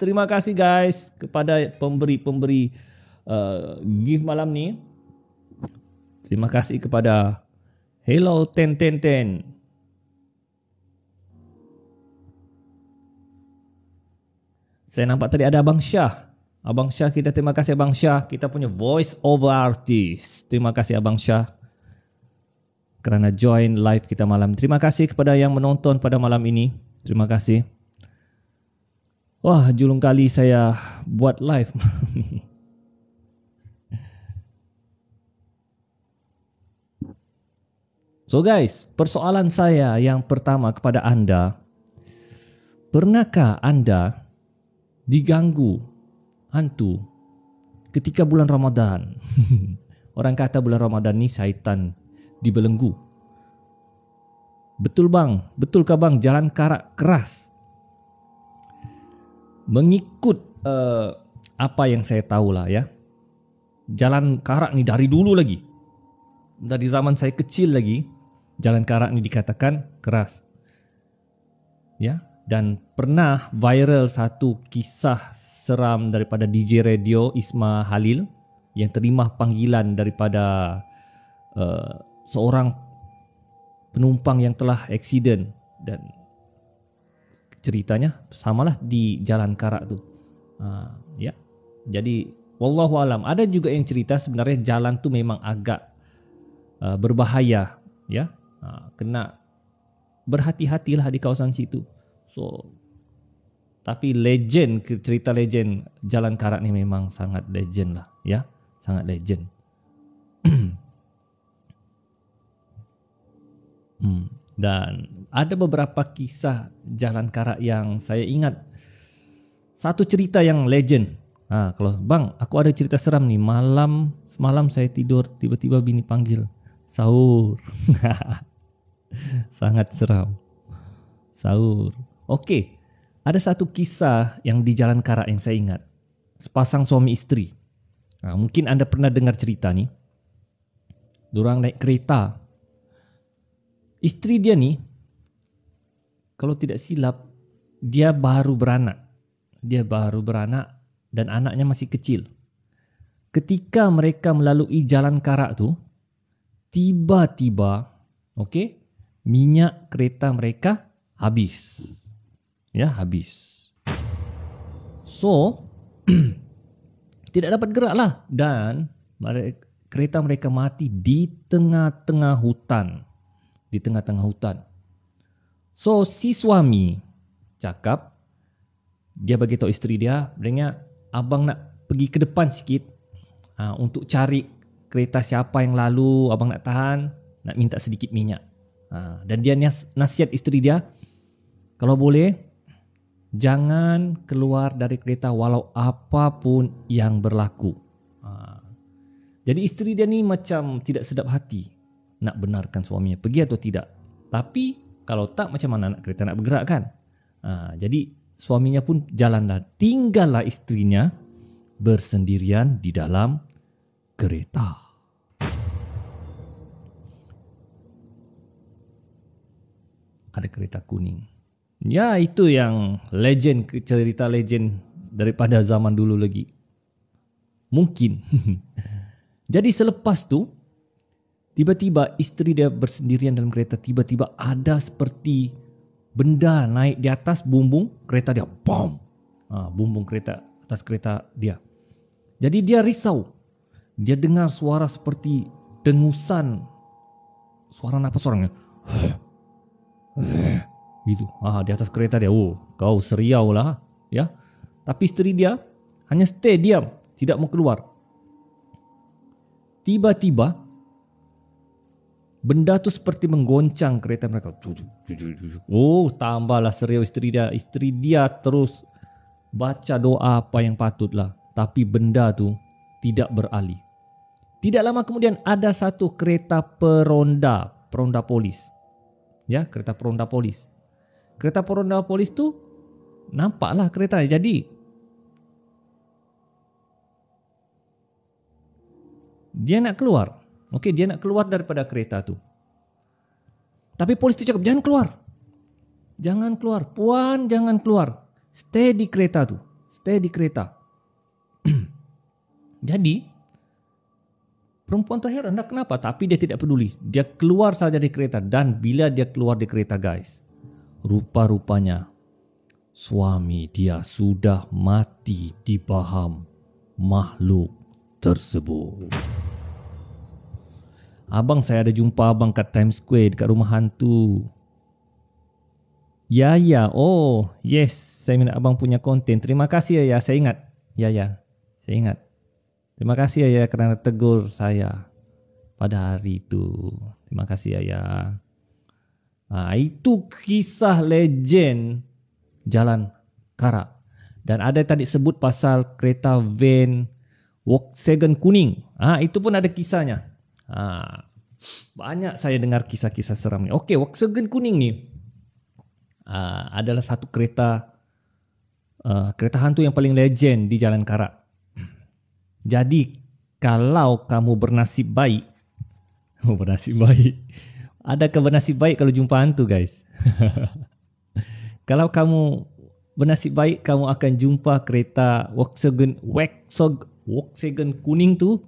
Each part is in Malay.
terima kasih guys kepada pemberi-pemberi gift malam ni. Terima kasih kepada Hello Ten Ten Ten. Saya nampak tadi ada Abang Syah. Abang Syah, kita terima kasih Abang Syah. Kita punya voice over artist. Terima kasih Abang Syah kerana join live kita malam. Terima kasih kepada yang menonton pada malam ini. Terima kasih. Wah, julung kali saya buat live malam ni. So guys, persoalan saya yang pertama kepada anda. Pernahkah anda diganggu hantu ketika bulan Ramadan? Orang kata bulan Ramadan ni syaitan dibelenggu. Betul bang? Betulkah bang jalan karak keras? Mengikut apa yang saya tahulah ya. Jalan karak ni dari dulu lagi. Dari zaman saya kecil lagi, jalan karak ni dikatakan keras. Ya, dan pernah viral satu kisah seram daripada DJ radio Isma Halil yang terima panggilan daripada seorang penumpang yang telah aksiden, dan ceritanya samalah di jalan karak tu. Ya. Jadi wallahu alam, ada juga yang cerita sebenarnya jalan tu memang agak berbahaya ya. Kena berhati-hatilah di kawasan situ. So tapi legend, cerita legend jalan karak ni memang sangat legend lah ya, sangat legend. Dan ada beberapa kisah jalan karak yang saya ingat. Satu cerita yang legend. Kalau bang, aku ada cerita seram nih. Semalam saya tidur, tiba-tiba bini panggil, sahur. Sangat seram. Sahur. Okey, ada satu kisah yang di jalan karak yang saya ingat. Sepasang suami isteri. Mungkin anda pernah dengar cerita ni. Diorang naik kereta. Isteri dia ni, kalau tidak silap, dia baru beranak. Dan anaknya masih kecil. Ketika mereka melalui jalan karak tu, tiba-tiba, minyak kereta mereka habis. Ya, habis. So, tidak dapat gerak lah. Dan kereta mereka mati di tengah-tengah hutan. So si suami cakap, dia bagi tahu isteri dia, bilangnya, abang nak pergi ke depan sikit untuk cari kereta siapa yang lalu, abang nak tahan, nak minta sedikit minyak. Dan dia nasihat isteri dia, kalau boleh jangan keluar dari kereta walau apapun yang berlaku. Jadi isteri dia ni macam tidak sedap hati nak benarkan suaminya pergi atau tidak. Tapi kalau tak, macam mana nak kereta nak bergerak kan? Jadi suaminya pun jalanlah. Tinggallah istrinya bersendirian di dalam kereta. Ada kereta kuning. Ya, itu yang legend, cerita legend daripada zaman dulu lagi. Mungkin. Jadi selepas tu, tiba-tiba isteri dia bersendirian dalam kereta. Tiba-tiba ada seperti benda naik di atas bumbung kereta dia. Bom! Bumbung kereta, atas kereta dia. Jadi dia risau. Dia dengar suara seperti dengusan. Suara napas orangnya. Gitu. Di atas kereta dia. Oh, kau seriau lah. Ya. Tapi isteri dia hanya stay diam. Tidak mau keluar. Tiba-tiba benda tu seperti menggoncang kereta mereka. Oh, tambahlah seriau isteri dia. Isteri dia terus baca doa apa yang patutlah. Tapi benda tu tidak beralih. Tidak lama kemudian ada satu kereta peronda polis. Ya, kereta peronda polis. Kereta peronda polis tu nampaklah kereta. Jadi dia nak keluar. Dia nak keluar daripada kereta tu. Tapi polis tu cakap, jangan keluar. Jangan keluar. Puan, jangan keluar. Stay di kereta tu. stay di kereta. Jadi perempuan tu heran, dah kenapa? Tapi dia tidak peduli. Dia keluar saja di kereta. Dan bila dia keluar di kereta guys, rupa-rupanya suami dia sudah mati di paham makhluk tersebut. Abang, saya ada jumpa abang kat Times Square dekat rumah hantu. Ya, oh yes, saya minat abang punya konten. Terima kasih ya, saya ingat. Ya, saya ingat. Terima kasih ya kerana tegur saya pada hari itu. Terima kasih ya. Itu kisah legend Jalan Karak. Dan ada tadi sebut pasal kereta van Volkswagen kuning. Itu pun ada kisahnya. Banyak saya dengar kisah-kisah seram ni. Okey, Volkswagen kuning ni adalah satu kereta hantu yang paling legend di Jalan Karak. Jadi kalau kamu bernasib baik, adakah bernasib baik kalau jumpa hantu guys? Kalau kamu bernasib baik, kamu akan jumpa kereta Volkswagen kuning tu.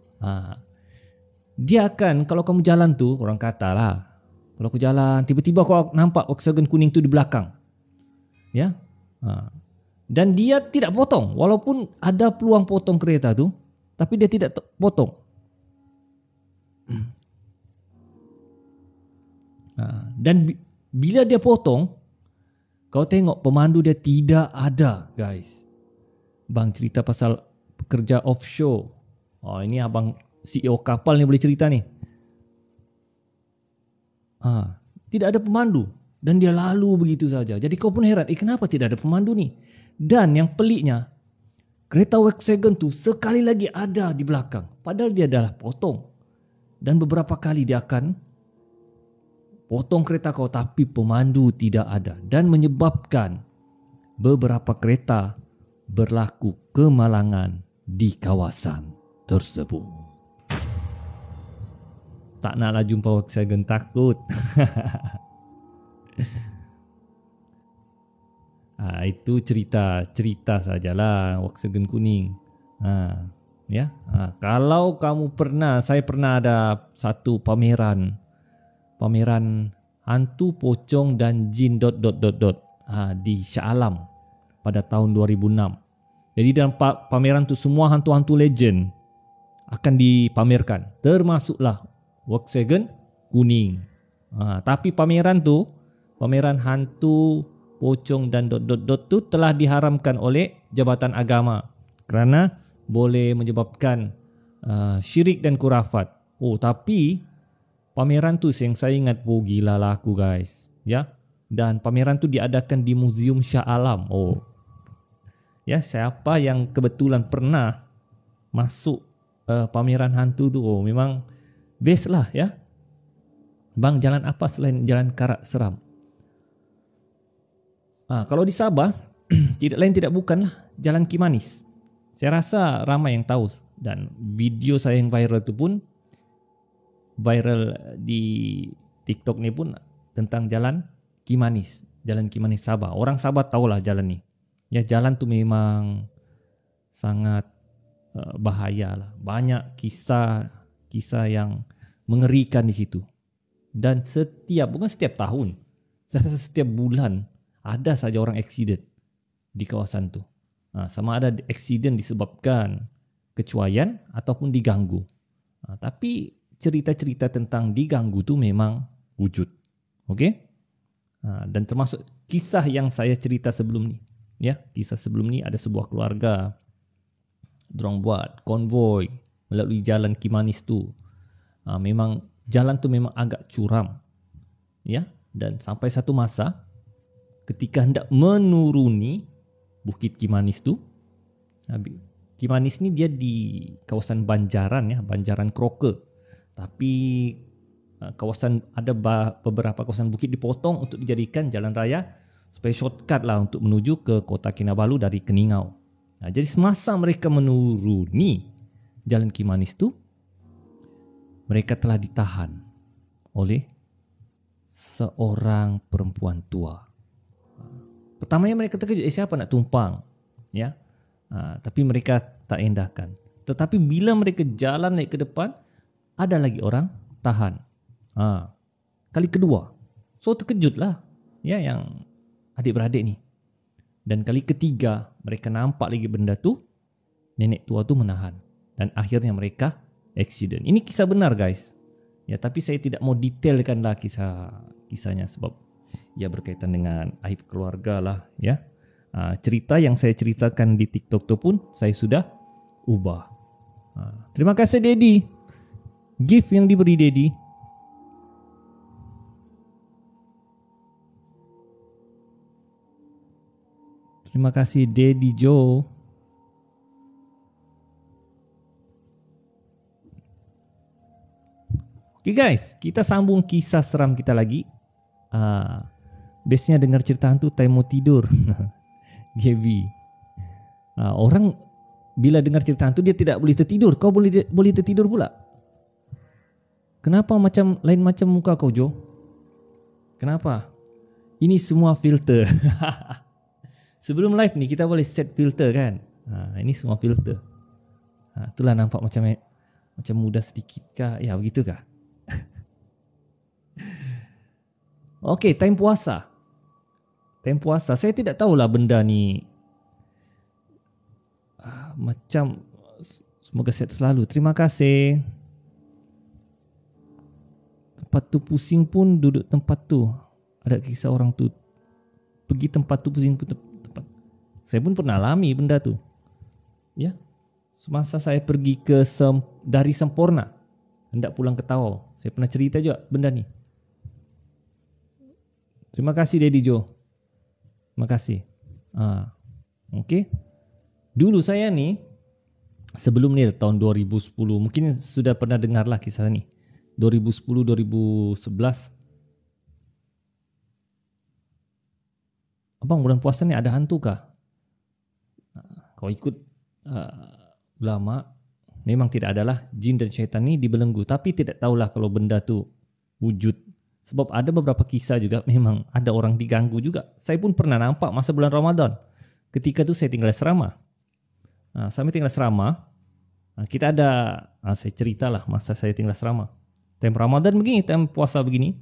Dia akan, kalau kamu jalan tu, orang kata lah, kalau aku jalan, tiba-tiba kau nampak Volkswagen kuning tu di belakang. Ya. Dan dia tidak potong, walaupun ada peluang potong kereta tu, tapi dia tidak potong. Dan bila dia potong, kau tengok pemandu dia tidak ada guys. Bang cerita pasal pekerja offshore. Ini abang CEO kapal ni boleh cerita ni. Tidak ada pemandu dan dia lalu begitu saja. Jadi kau pun heran, kenapa tidak ada pemandu ni? Dan yang peliknya, kereta Volkswagen tu sekali lagi ada di belakang. Padahal dia dah potong. Dan beberapa kali dia akan potong kereta kau, tapi pemandu tidak ada. Dan menyebabkan beberapa kereta berlaku kemalangan di kawasan tersebut. Tak naklah jumpa Volkswagen, takut. Itu cerita sajalah Volkswagen kuning. Kalau kamu pernah, saya pernah ada satu pameran hantu, pocong dan jin ... di Shah Alam pada tahun 2006. Jadi dalam pameran tu semua hantu-hantu legend akan dipamerkan, termasuklah Volkswagen kuning. Tapi pameran hantu, pocong dan ... tu telah diharamkan oleh Jabatan Agama kerana boleh menyebabkan syirik dan kurafat. Tapi pameran tu yang saya ingat, gila lah aku guys. Ya. Dan pameran tu diadakan di Museum Shah Alam. Ya, siapa yang kebetulan pernah masuk pameran hantu tu, memang best lah ya. Bang, jalan apa selain Jalan Karak seram? Kalau di Sabah, tidak lain tidak bukanlah Jalan Kimanis. Saya rasa ramai yang tahu, dan video saya yang viral tu pun viral di TikTok ni pun tentang Jalan Kimanis, Jalan Kimanis Sabah. Orang Sabah tahulah jalan ni. Ya, jalan tu memang sangat bahaya lah. Banyak kisah yang mengerikan di situ. Dan bukan setiap tahun, saya rasa setiap bulan ada saja orang aksiden di kawasan tu. Sama ada aksiden disebabkan kecuaian ataupun diganggu. Tapi cerita-cerita tentang diganggu tu memang wujud. Okey? Dan termasuk kisah yang saya cerita sebelum ni. Ya, kisah sebelum ni ada sebuah keluarga, dorang buat konvoi melalui Jalan Kimanis tu. Memang jalan tu memang agak curam. Ya, dan sampai satu masa ketika hendak menuruni Bukit Kimanis tu, Kimanis ni dia di kawasan Banjaran ya, Banjaran Kroke. Tapi kawasan ada beberapa kawasan bukit dipotong untuk dijadikan jalan raya supaya shortcut lah untuk menuju ke Kota Kinabalu dari Keningau. Jadi semasa mereka menuruni Jalan Kimanis tu, mereka telah ditahan oleh seorang perempuan tua. Pertamanya mereka terkejut, siapa nak tumpang? Ya. Tapi mereka tak endahkan. Tetapi bila mereka jalan naik ke depan, ada lagi orang tahan. Kali kedua, so terkejutlah ya yang adik-beradik ni. Dan kali ketiga, mereka nampak lagi benda tu, nenek tua tu menahan. Dan akhirnya mereka accident. Ini kisah benar guys. Ya, tapi saya tidak mau detailkanlah kisahnya sebab ia berkaitan dengan aib keluarga lah ya. Cerita yang saya ceritakan di TikTok tu pun saya sudah ubah. Terima kasih Daddy. Gift yang diberi Daddy. Terima kasih Daddy Joe. Okay guys, kita sambung kisah seram kita lagi. Biasanya dengar cerita hantu time mau tidur. Gaby. Orang bila dengar cerita hantu dia tidak boleh tertidur. Kau boleh tertidur pula. Kenapa lain macam muka kau Jo? Kenapa? Ini semua filter. Sebelum live ni kita boleh set filter kan. Ini semua filter. Itulah nampak macam muda sedikit kah? Ya begitu kah? Okey, time puasa. Time puasa. Saya tidak tahulah benda ni. Macam semoga sihat selalu. Terima kasih. Tempat tu pusing pun duduk tempat tu. Ada kisah orang tu pergi tempat tu pusing pun tempat. Saya pun pernah alami benda tu. Ya. Semasa saya pergi dari Semporna hendak pulang ke Tawau. Saya pernah cerita juga benda ni. Terima kasih Daddy Joe. Terima kasih. Okey. Dulu saya ni sebelum ni tahun 2010 mungkin sudah pernah dengar lah kisah ni. 2010 2011. Abang bulan puasa ni ada hantu kah? Kau ikut ulama memang tidak adalah jin dan syaitan ni dibelenggu, tapi tidak tahulah kalau benda tu wujud. Sebab ada beberapa kisah juga memang ada orang diganggu juga. Saya pun pernah nampak masa bulan Ramadan. Ketika tu saya tinggal asrama. Sampai tinggal asrama, kita ada, saya ceritalah masa saya tinggal asrama. Time Ramadan begini, time puasa begini.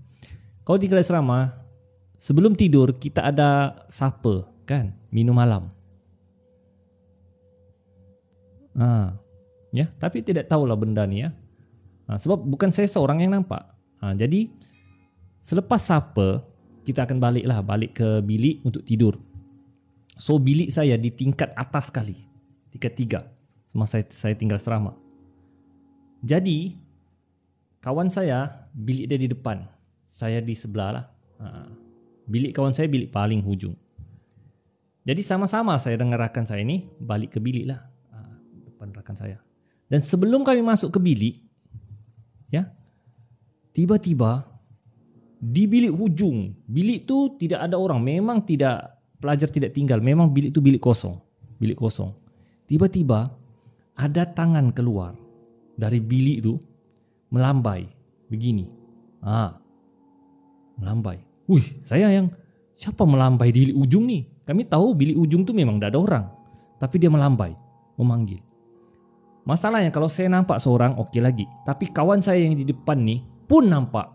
Kalau tinggal asrama, sebelum tidur kita ada supper kan, minum malam. Ya, tapi tidak tahulah benda ni ya. Sebab bukan saya seorang yang nampak. Jadi selepas supper kita akan balik ke bilik untuk tidur. So bilik saya di tingkat atas sekali, tingkat 3 semasa saya tinggal asrama. Jadi kawan saya bilik dia di depan, saya di sebelah lah. Bilik kawan saya bilik paling hujung. Jadi sama-sama saya dengan rakan saya ni balik ke bilik lah, depan rakan saya. Dan sebelum kami masuk ke bilik, ya, tiba-tiba di bilik hujung, bilik tu tidak ada orang, memang tidak, pelajar tidak tinggal, memang bilik tu bilik kosong. Tiba-tiba ada tangan keluar dari bilik tu melambai begini. Melambai. Saya yang siapa melambai di bilik ujung ni? Kami tahu bilik ujung tu memang tidak ada orang, tapi dia melambai, memanggil. Masalahnya kalau saya nampak seorang okey lagi, tapi kawan saya yang di depan ni pun nampak.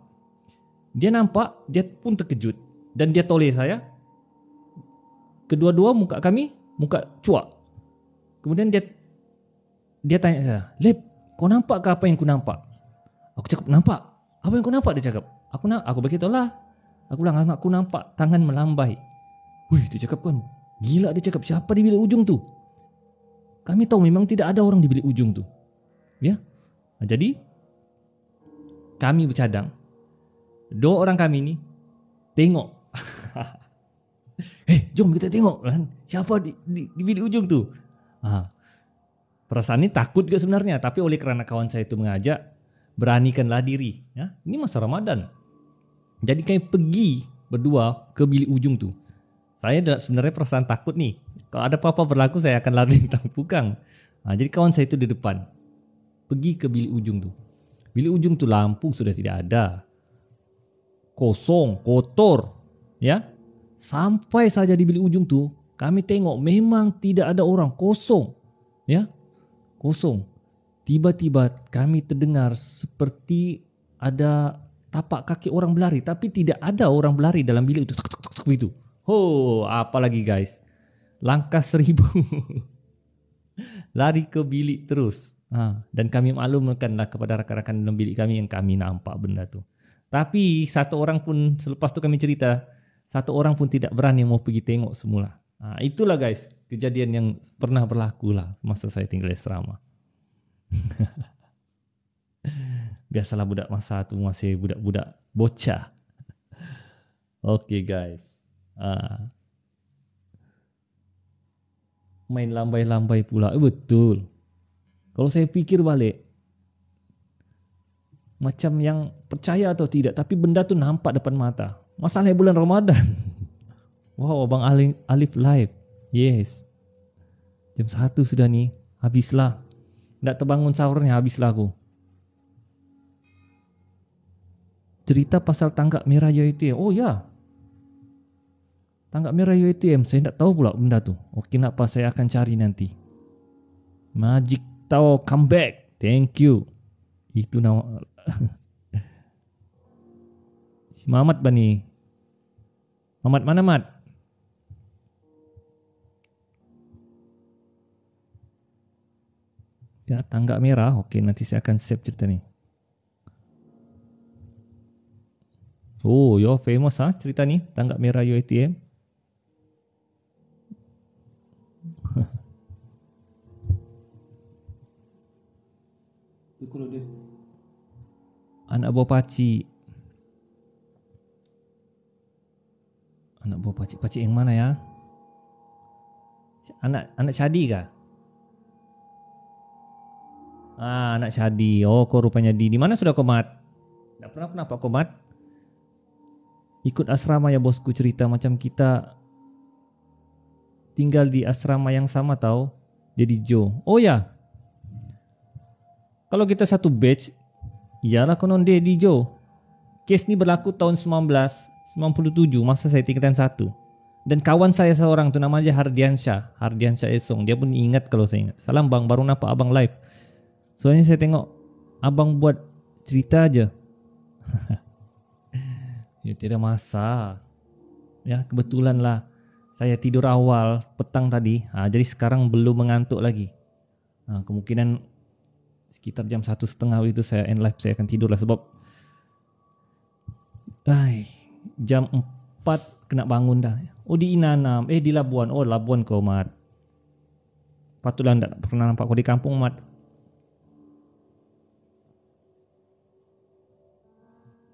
Dia nampak, dia pun terkejut dan dia toleh saya. Kedua-dua muka kami, muka cuak. Kemudian dia tanya saya, "Lep, kau nampak ke apa yang ku nampak?" Aku cakap, "Nampak." "Apa yang kau nampak?" Dia cakap. Aku beritahu lah. Aku bilang, "Aku nampak tangan melambai." Dia cakap kan, "Gila," dia cakap, "siapa di bilik ujung tu?" Kami tahu memang tidak ada orang di bilik ujung tu. Ya. Jadi kami bercadang. Dua orang kami ni tengok. Jom kita tengok kan, siapa di bilik ujung tu. Perasaan ni takut juga sebenarnya, tapi oleh kerana kawan saya itu mengajak, beranikanlah diri. Ya, ini masa Ramadan. Jadi kami pergi berdua ke bilik ujung tu. Saya sebenarnya perasaan takut nih. Kalau ada apa-apa berlaku saya akan lari tentang pukang. Jadi kawan saya itu di depan. Pergi ke bilik ujung tu. Bilik ujung tu lampu sudah tidak ada. Kosong, kotor. Ya. Sampai saja di bilik ujung tu, Kami tengok memang tidak ada orang, kosong. Ya, kosong. Tiba-tiba kami terdengar seperti ada tapak kaki orang berlari, tapi tidak ada orang berlari dalam bilik itu. Itu. Oh, apa lagi guys? Langkah 1000. Lari ke bilik terus. Dan kami maklumkanlah kepada rakan-rakan dalam bilik kami yang kami nampak benda tu. Tapi satu orang pun, selepas tu kami cerita, satu orang pun tidak berani mau pergi tengok semula. Itulah guys, kejadian yang pernah berlaku lah masa saya tinggal di asrama. Biasalah budak masa tu masih budak-budak bocah. Okay guys. Main lambai-lambai pula. Betul. Kalau saya fikir balik, macam yang percaya atau tidak, tapi benda tu nampak depan mata. Masalahnya bulan Ramadan. Wow, Abang Alif live. Yes. Jam 1 sudah ni. Habislah. Tak terbangun sahurnya, habislah aku. Cerita pasal tanggap merah UiTM. Oh ya. Tanggap merah UiTM. Saya tak tahu pula benda tu. Okey, nak apa saya akan cari nanti. Magic Tau comeback. Thank you. Itu nama. Si Mamat Bani. Mamat mana Mat? Ya, tanggap merah. Okey, nanti saya akan save cerita ni. Oh, yo famous cerita ni, tanggap merah UiTM. Anak buah pakcik. Anak buah pakcik. Pakcik yang mana ya? Anak Syadi kah? Anak Syadi. Oh, kau rupanya di mana sudah kau Mat? Tak pernah kenapa kau Mat? Ikut asrama ya bosku, cerita macam kita tinggal di asrama yang sama tahu. Jadi Joe. Oh ya. Kalau kita satu batch, iyalah konon Daddy Joe. Kes ni berlaku tahun 1997 masa saya tingkatan 1. Dan kawan saya seorang tu namanya Hardiansyah Esong. Dia pun ingat kalau saya ingat. Salam bang, baru nampak abang live. Soalnya saya tengok abang buat cerita aja. Ya tidak masa. Ya kebetulan lah saya tidur awal petang tadi. Jadi sekarang belum mengantuk lagi. Kemungkinan sekitar jam 1:30 itu saya end live, saya akan tidur lah sebab jam 4 kena bangun dah. Oh di Inanam, di Labuan. Oh Labuan kau Mat. Patutlah tak pernah nampak kau di kampung Mat.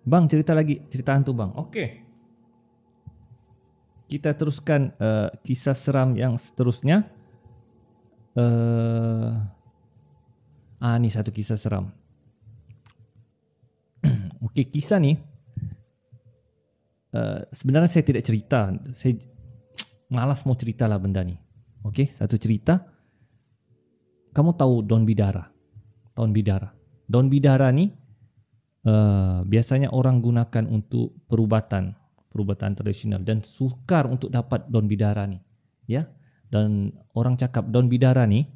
Bang cerita lagi, cerita hantu bang. Okey. Kita teruskan kisah seram yang seterusnya. Ni satu kisah seram. Okey, kisah ni sebenarnya saya tidak cerita. Saya malas mau cerita lah benda ni. Okey, satu cerita. Kamu tahu daun bidara? Daun bidara ni biasanya orang gunakan untuk perubatan tradisional dan sukar untuk dapat daun bidara ni. Ya. Dan orang cakap daun bidara ni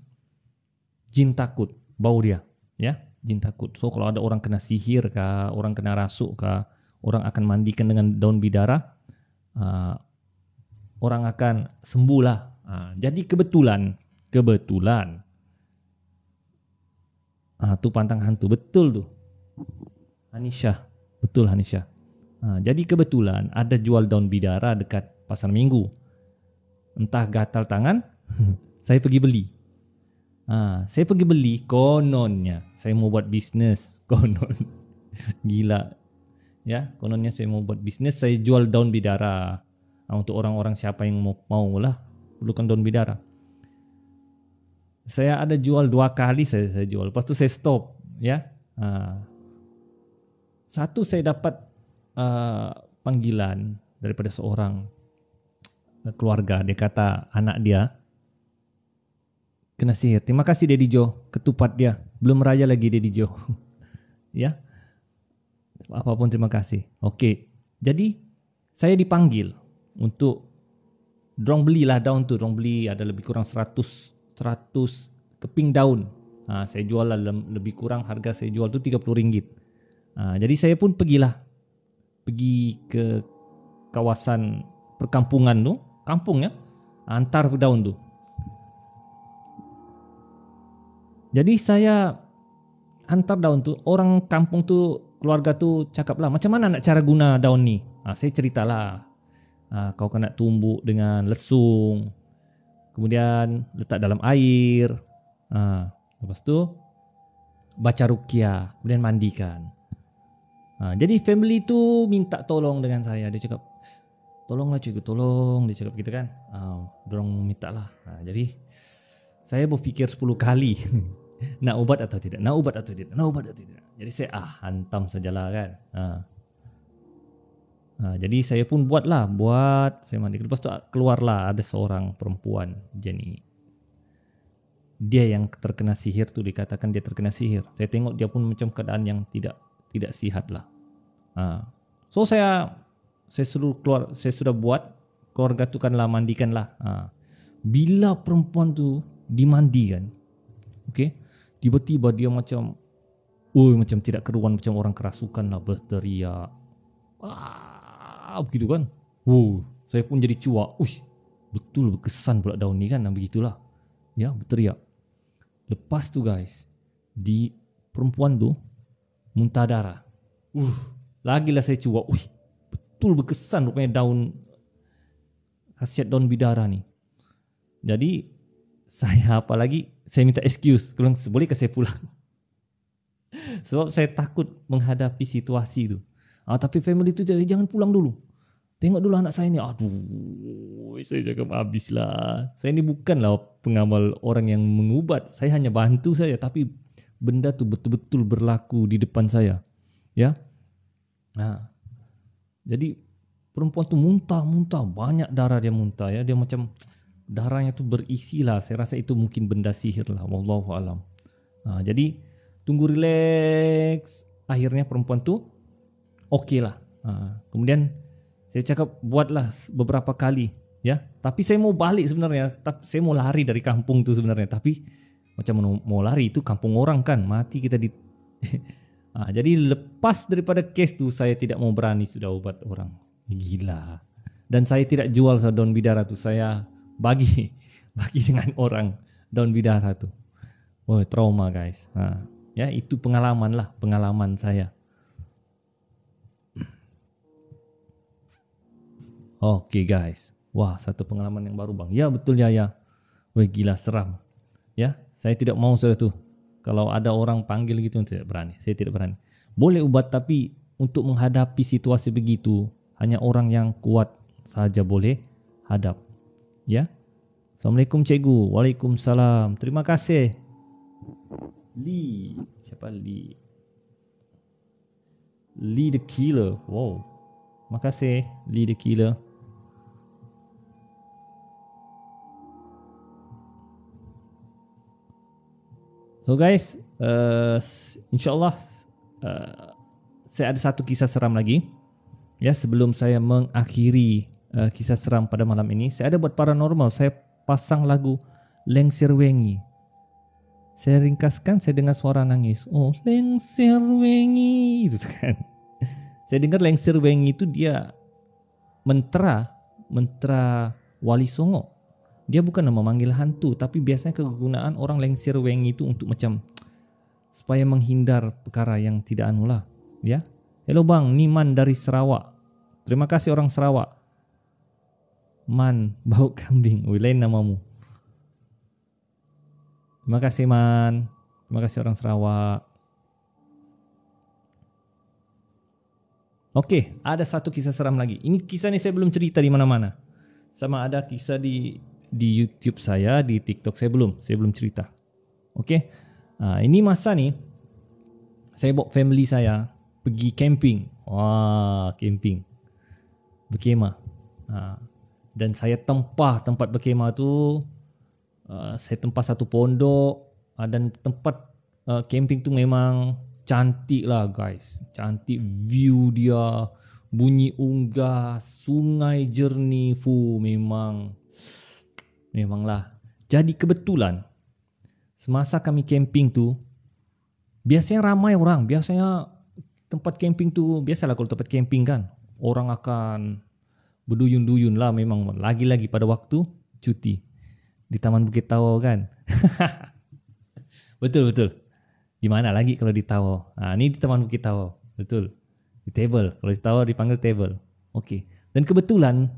jin takut bau dia, ya, jin takut. So kalau ada orang kena sihir kah, orang kena rasuk kah, orang akan mandikan dengan daun bidara, orang akan sembuh lah. Jadi kebetulan tu pantang hantu, betul tu Hanisha, betul Hanisha. Jadi kebetulan ada jual daun bidara dekat pasar Minggu. Entah gatal tangan, saya pergi beli. Saya pergi beli, kononnya saya mau buat bisnes, konon. Gila. Ya, kononnya saya mau buat bisnes, saya jual daun bidara. Untuk orang-orang siapa yang mau lah perlukan daun bidara. Saya ada jual 2 kali saya jual. Lepas tu saya stop, ya. Satu saya dapat panggilan daripada seorang keluarga. Dia kata anak dia kena sihir. Terima kasih Daddy Joe, ketupat dia. Belum raya lagi Daddy Joe. Ya. Apapun terima kasih. Okey. Jadi saya dipanggil untuk Dorang belilah daun tu, dorang beli ada lebih kurang 100 keping daun. Saya jual lah lebih kurang harga saya jual tu RM30. Jadi saya pun pergi ke kawasan perkampungan tu, kampung ya, hantar daun tu. Jadi saya hantar daun tu, orang kampung tu, keluarga tu cakap lah, macam mana nak cara guna daun ni? Saya ceritalah, kau kena tumbuk dengan lesung, kemudian letak dalam air, lepas tu baca ruqyah, kemudian mandikan. Jadi family tu minta tolong dengan saya. Dia cakap, tolonglah cikgu, tolong. Dia cakap gitu kan. Dorang minta lah. Jadi saya berfikir 10 kali nak ubat atau tidak, nak ubat atau tidak, nak ubat atau tidak. Jadi saya hantam sajalah kan. Jadi saya pun buat, saya mandi. Lepas tu keluarlah ada seorang perempuan, Jenny. Dia yang terkena sihir tu, dikatakan dia terkena sihir. Saya tengok dia pun macam keadaan yang tidak sihat lah. So saya sudah buat, keluarga tu kan lah mandikan lah. Bila perempuan tu dimandikan, okay, tiba-tiba dia macam tidak keruan, macam orang kerasukan lah, berteriak. Begitu kan. Saya pun jadi cuak. Betul berkesan pula daun ni kan. Begitulah. Ya, berteriak. Lepas tu guys, di perempuan tu muntah darah. Lagilah saya cuak. Betul berkesan rupanya daun, khasiat daun bidara ni. Jadi saya saya minta excuse. Kalau bolehkah saya pulang? Sebab saya takut menghadapi situasi tu. Tapi family tu jangan pulang dulu. Tengok dulu anak saya ni. Aduh, saya cakap habislah. Saya ni bukanlah pengamal orang yang mengubat. Saya hanya bantu saja. Tapi benda tu betul-betul berlaku di depan saya. Ya. Jadi perempuan tu muntah. Banyak darah dia muntah. Ya. Dia macam darahnya tu berisi lah. Saya rasa itu mungkin benda sihir lah. Wallahualam. Jadi tunggu relax. Akhirnya perempuan tu okey lah. Kemudian saya cakap buatlah beberapa kali, ya. Tapi saya mau balik sebenarnya. Saya mau lari dari kampung tu sebenarnya. Tapi macam mau lari, itu kampung orang kan, mati kita di. Jadi lepas daripada kes tu saya tidak mau berani sudah ubat orang. Gila. Dan saya tidak jual daun bidara tu. Saya bagi dengan orang daun bidara tu. Trauma guys. Ya, itu pengalaman saya. Okay guys. Wah, satu pengalaman yang baru bang. Ya betul ya. Gila seram. Ya, saya tidak mau sudah tu. Kalau ada orang panggil gitu, saya tidak berani. Boleh ubat, tapi untuk menghadapi situasi begitu, hanya orang yang kuat saja boleh hadap. Ya. Assalamualaikum cikgu. Waalaikumsalam. Terima kasih. Lee. Siapa Lee? Lee the Killer. Wow. Makasih Lee the Killer. So guys, insyaAllah saya ada satu kisah seram lagi. Ya, sebelum saya mengakhiri kisah seram pada malam ini, saya ada buat paranormal. Saya pasang lagu Lengser Wengi. Saya ringkaskan, saya dengar suara nangis. Lengser Wengi itu kan. Saya dengar Lengser Wengi itu dia mentera Wali Songo. Dia bukan memanggil hantu, tapi biasanya kegunaan orang Lengser Wengi itu untuk macam supaya menghindar perkara yang tidak anulah, ya. Hello bang, ni Man dari Sarawak. Terima kasih orang Sarawak. Man, bau kambing. Lain namamu. Terima kasih Man. Terima kasih orang Sarawak. Okey, ada satu kisah seram lagi. Ini kisah ni saya belum cerita di mana-mana. Sama ada kisah di YouTube saya, di TikTok saya belum cerita. Okey. Ini masa ni saya bawa family saya pergi camping. Camping. Berkemah. Dan saya tempah tempat berkemah tu, saya tempah satu pondok, dan tempat camping tu memang cantik lah guys. Cantik view dia, bunyi unggas, sungai jernih, memang Memanglah. Jadi kebetulan semasa kami camping tu, biasanya ramai orang. Biasanya tempat camping tu, biasalah kalau tempat camping kan, orang akan berduyun-duyun lah memang. Lagi-lagi pada waktu cuti di Taman Bukit Tawau kan. Betul-betul. Di mana lagi kalau di Tawau? Ini di Taman Bukit Tawau. Betul. Di table. Kalau di Tawau dipanggil table. Okey. Dan kebetulan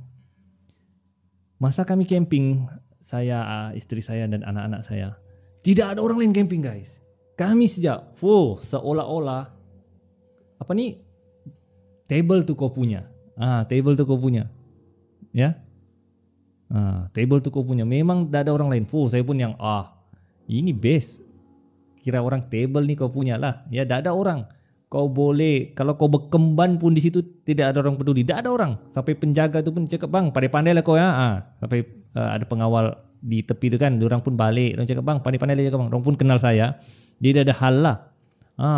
masa kami camping, saya, isteri saya dan anak-anak saya, tidak ada orang lain camping guys. Kami sejak, seolah-olah apa ni? Table tu kau punya. Table tu kau punya. Ya. Table tu kau punya. Memang tak ada orang lain. Saya pun yang ini best. Kira orang table ni kau punya lah. Ya, tak ada orang. Kau boleh, kalau kau berkemban pun di situ tidak ada orang peduli. Tak ada orang. Sampai penjaga tu pun cakap, bang, pandai-pandai lah kau ya. Sampai ada pengawal di tepi tu kan, diorang pun balik. Diorang cakap, bang, pandai-pandai lah bang. Diorang pun kenal saya. Dia ada hal lah.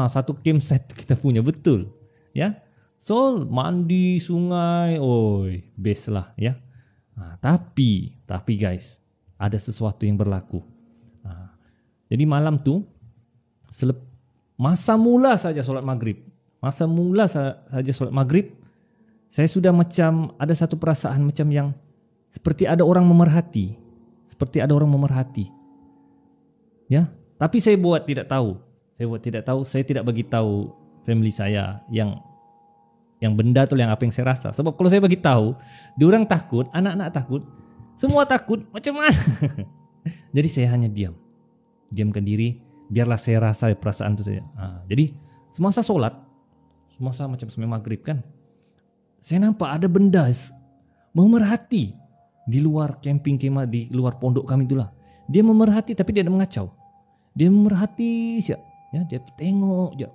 Satu campsite kita punya, betul. Ya. So, mandi, sungai, best lah ya. Tapi guys, ada sesuatu yang berlaku. Jadi malam tu, masa mula saja solat maghrib. Saya sudah macam ada satu perasaan macam yang seperti ada orang memerhati. Ya, tapi saya buat tidak tahu. Saya tidak bagi tahu family saya yang benda tu, yang apa yang saya rasa. Sebab kalau saya bagi tahu, diorang takut, anak-anak takut, semua takut, macam mana? Jadi saya hanya diamkan diri. Biarlah saya rasa perasaan itu saja. Jadi semasa solat, semasa macam semai maghrib kan, saya nampak ada benda memerhati di luar camping kemah, di luar pondok kami itulah. Dia memerhati tapi dia tidak mengacau. Dia memerhati siap. Ya, dia tengok je.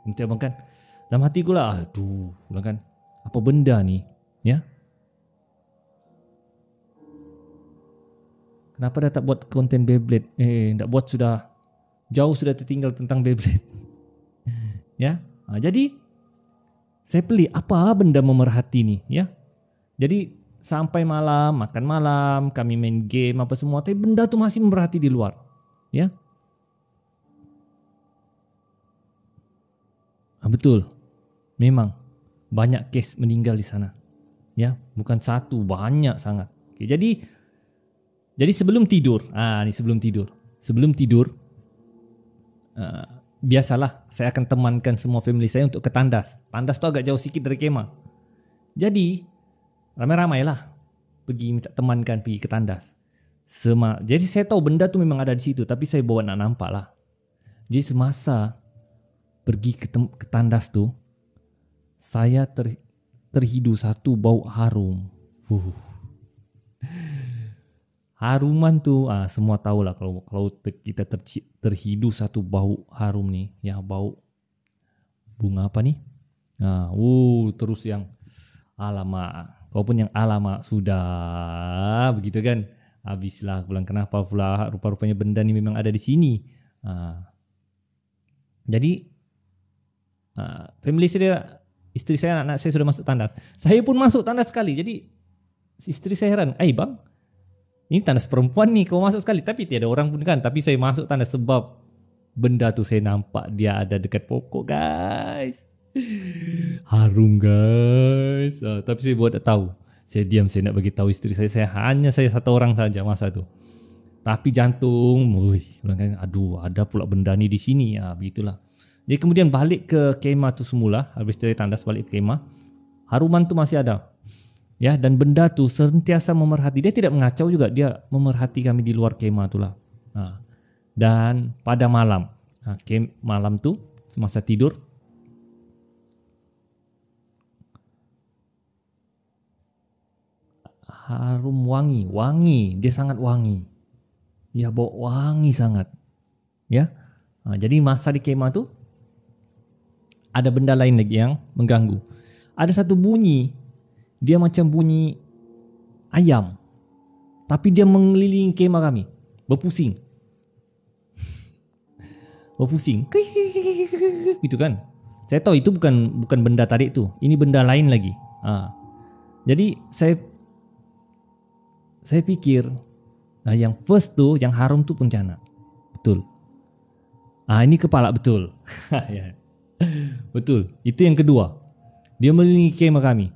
Nanti abang kan, dalam hatiku lah, kan, apa benda ni? Ya. Kenapa dah tak buat konten Beyblade? Tak buat sudah. Jauh sudah tertinggal tentang Beyblade. Ya. Jadi saya pelik apa benda memerhati ni, ya. Jadi sampai malam, makan malam, kami main game apa semua, tapi benda tu masih memerhati di luar. Ya. Betul. Memang banyak kes meninggal di sana. Ya, bukan satu, banyak sangat. Okay, jadi sebelum tidur, Sebelum tidur, biasalah saya akan temankan semua family saya untuk ke tandas. Tandas tu agak jauh sikit dari kemah. Jadi ramai-ramai lah pergi minta temankan pergi ke tandas. Jadi saya tahu benda tu memang ada di situ, tapi saya bawa nak nampak lah. Jadi semasa pergi ke tandas tu, saya terhidu satu bau harum. Haruman tu semua tahulah kalau kita terhidu satu bau harum ni, ya, bau bunga apa ni? Terus yang alamak, kau pun yang alamak sudah begitu kan? Habislah aku bilang kenapa pula rupa-rupanya benda ni memang ada di sini. Jadi family saya, isteri saya, anak saya sudah masuk tandas. Saya pun masuk tandas sekali. Jadi isteri saya heran, bang, ini tandas perempuan nih, kau masuk sekali. Tapi tiada orang pun kan. Tapi saya masuk tandas sebab benda tu saya nampak dia ada dekat pokok guys. Harum guys. Tapi saya buat tak tahu. Saya diam, saya nak bagi tahu isteri saya hanya satu orang saja masa tu. Tapi jantung, aduh, ada pula benda ni di sini. Begitulah. Jadi kemudian balik ke kemah tu semula. Habis dari tandas balik ke kemah, haruman tu masih ada. Ya, dan benda tu sentiasa memerhati. Dia tidak mengacau juga, dia memerhati kami di luar kemah itulah. Dan pada malam, malam tu semasa tidur, harum wangi, dia sangat wangi. Ya, bau wangi sangat. Ya, jadi masa di kemah tu ada benda lain lagi yang mengganggu. Ada satu bunyi. Dia macam bunyi ayam. Tapi dia mengelilingi kemah kami. Berpusing. Gitu kan. Saya tahu itu bukan benda tarik tu. Ini benda lain lagi. Jadi saya saya pikir yang first tuh, yang harum tuh Pontianak. Betul. Ini kepala betul. Ya. Betul. Itu yang kedua. Dia melilingi kemah kami.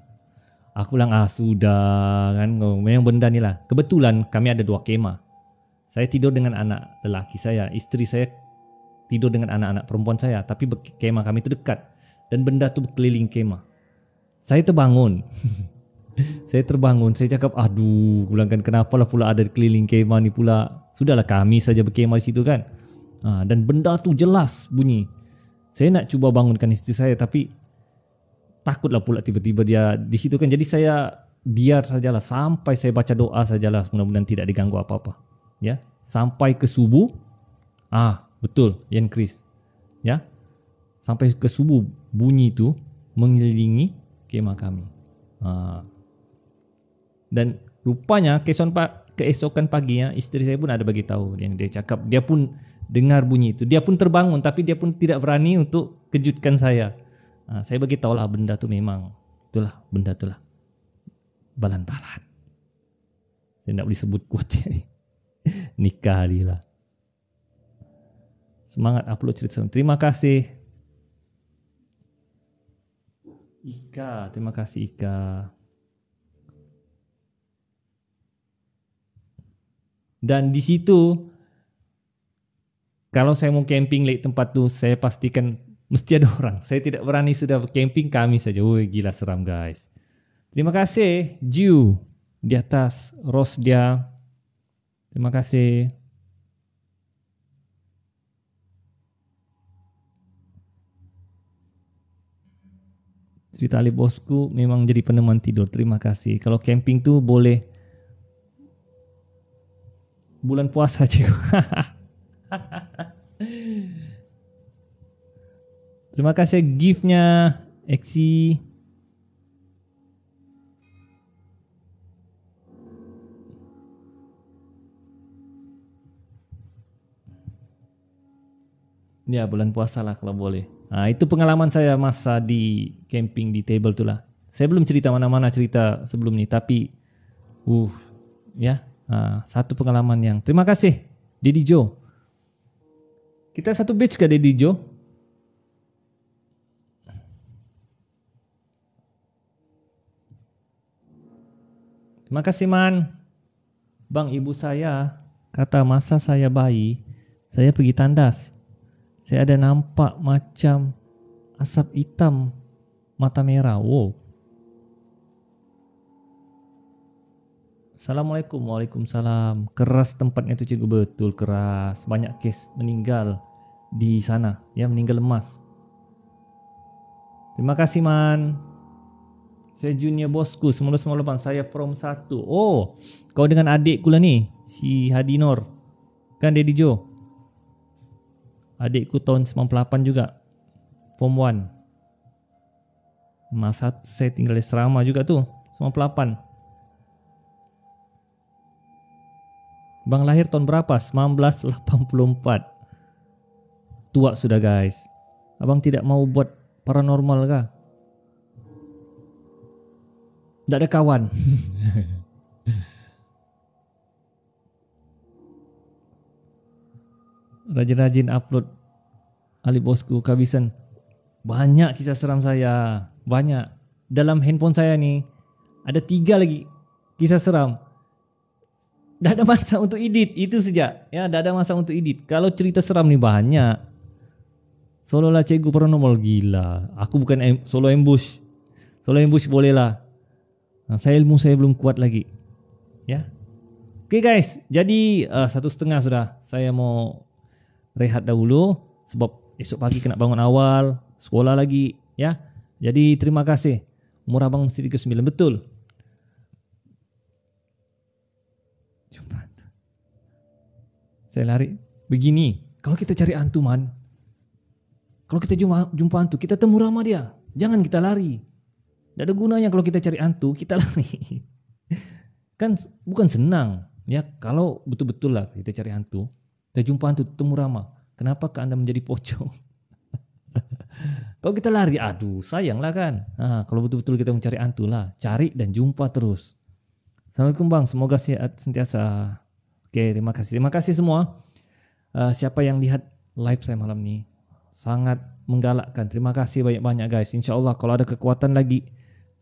Aku bilang sudah kan, memang benda ni lah. Kebetulan kami ada 2 kemah. Saya tidur dengan anak lelaki saya, isteri saya tidur dengan anak-anak perempuan saya. Tapi kemah kami itu dekat dan benda tu berkeliling kemah. Saya terbangun. Saya cakap aduh, bilang kan kenapa lah pula ada keliling kemah ni pula. Sudahlah kami saja berkemah di situ kan. Dan benda tu jelas bunyi. Saya nak cuba bangunkan isteri saya tapi takutlah pula tiba-tiba dia di situ kan. Jadi saya biar sajalah sampai saya baca doa sajalah, mudah-mudahan tidak diganggu apa-apa. Ya, sampai ke subuh. Betul, Yan Chris. Ya. Sampai ke subuh bunyi itu mengelilingi kemah kami. Dan rupanya keesokan paginya isteri saya pun ada bagi tahu, yang dia cakap dia pun dengar bunyi itu. Dia pun terbangun tapi dia pun tidak berani untuk kejutkan saya. Saya bagi tahu lah benda tu memang itulah benda itulah balan-balan. Saya tidak boleh sebut kuat ni. Nikah dia lah. Semangat upload cerita. Terima kasih Ika, terima kasih Ika. Dan di situ kalau saya mau camping lagi tempat tu, saya pastikan mesti ada orang. Saya tidak berani sudah camping kami saja. Gila seram guys. Terima kasih Jiu di atas Rosdia. Terima kasih. Cerita Ali bosku memang jadi peneman tidur. Terima kasih. Kalau camping tu boleh bulan puasa je. Terima kasih gift-nya Exi. Ya bulan puasa lah kalau boleh. Itu pengalaman saya masa di camping di table tu lah. Saya belum cerita mana-mana cerita sebelum ni, tapi satu pengalaman yang terima kasih Daddy Joe. Kita satu batch ke Daddy Joe? Terima kasih Man. Bang, ibu saya kata masa saya bayi, saya pergi tandas. Saya ada nampak macam asap hitam mata merah. Assalamualaikum. Waalaikumsalam. Keras tempatnya tu cikgu, betul keras. Banyak kes meninggal di sana, ya, meninggal lemas. Terima kasih Man. Saya junior bosku 1998, saya prom 1. Kau dengan adikku lah ni, si Hadinor. Kan Daddy Joe? Adikku tahun 98 juga, form 1. Masa saya tinggal di Serama juga tu, 98. Bang lahir tahun berapa? 1984. Tua sudah guys. Abang tidak mau buat paranormal kah? Tak ada kawan. Rajin-rajin upload Ali bosku, kehabisan. Banyak kisah seram saya. Banyak. Dalam handphone saya ni ada 3 lagi kisah seram. Dah ada masa untuk edit. Itu saja. Ya, dah ada masa untuk edit. Kalau cerita seram ni banyak. Seolah-olah cikgu paranormal, gila. Aku bukan solo ambush. Solo ambush boleh lah. Ilmu saya belum kuat lagi. Ya. Okay guys, jadi 1:30 sudah. Saya mau rehat dahulu sebab esok pagi kena bangun awal, sekolah lagi, ya. Jadi terima kasih. Umur abang mesti 39, betul. Saya lari begini. Kalau kita cari hantu Man, kalau kita jumpa hantu, kita temu ramah dia. Jangan kita lari. Tidak ada gunanya kalau kita cari hantu, kita lari. Kan bukan senang, ya. Kalau betul-betul lah kita cari hantu, kita jumpa hantu, temu ramah. Kenapakah Anda menjadi pocong? Kalau kita lari, aduh sayang lah kan. Kalau betul-betul kita mencari hantu lah, cari dan jumpa terus. Assalamualaikum bang, semoga sihat sentiasa. Oke, terima kasih. Terima kasih semua. Siapa yang lihat live saya malam ni, sangat menggalakkan. Terima kasih banyak-banyak guys. InsyaAllah kalau ada kekuatan lagi,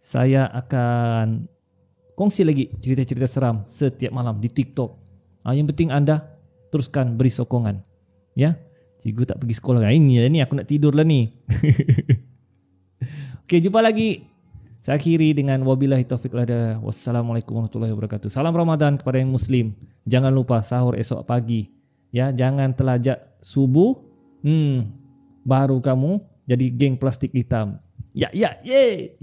saya akan kongsi lagi cerita-cerita seram setiap malam di TikTok. Yang penting anda teruskan beri sokongan. Ya, cikgu tak pergi sekolah. Ini aku nak tidur lah ni. Okey, jumpa lagi. Saya akhiri dengan wabillahi taufiq lada. Wassalamualaikum warahmatullahi wabarakatuh. Salam Ramadan kepada yang muslim. Jangan lupa sahur esok pagi. Ya, jangan telajak subuh. Baru kamu jadi geng plastik hitam. Ya, ye.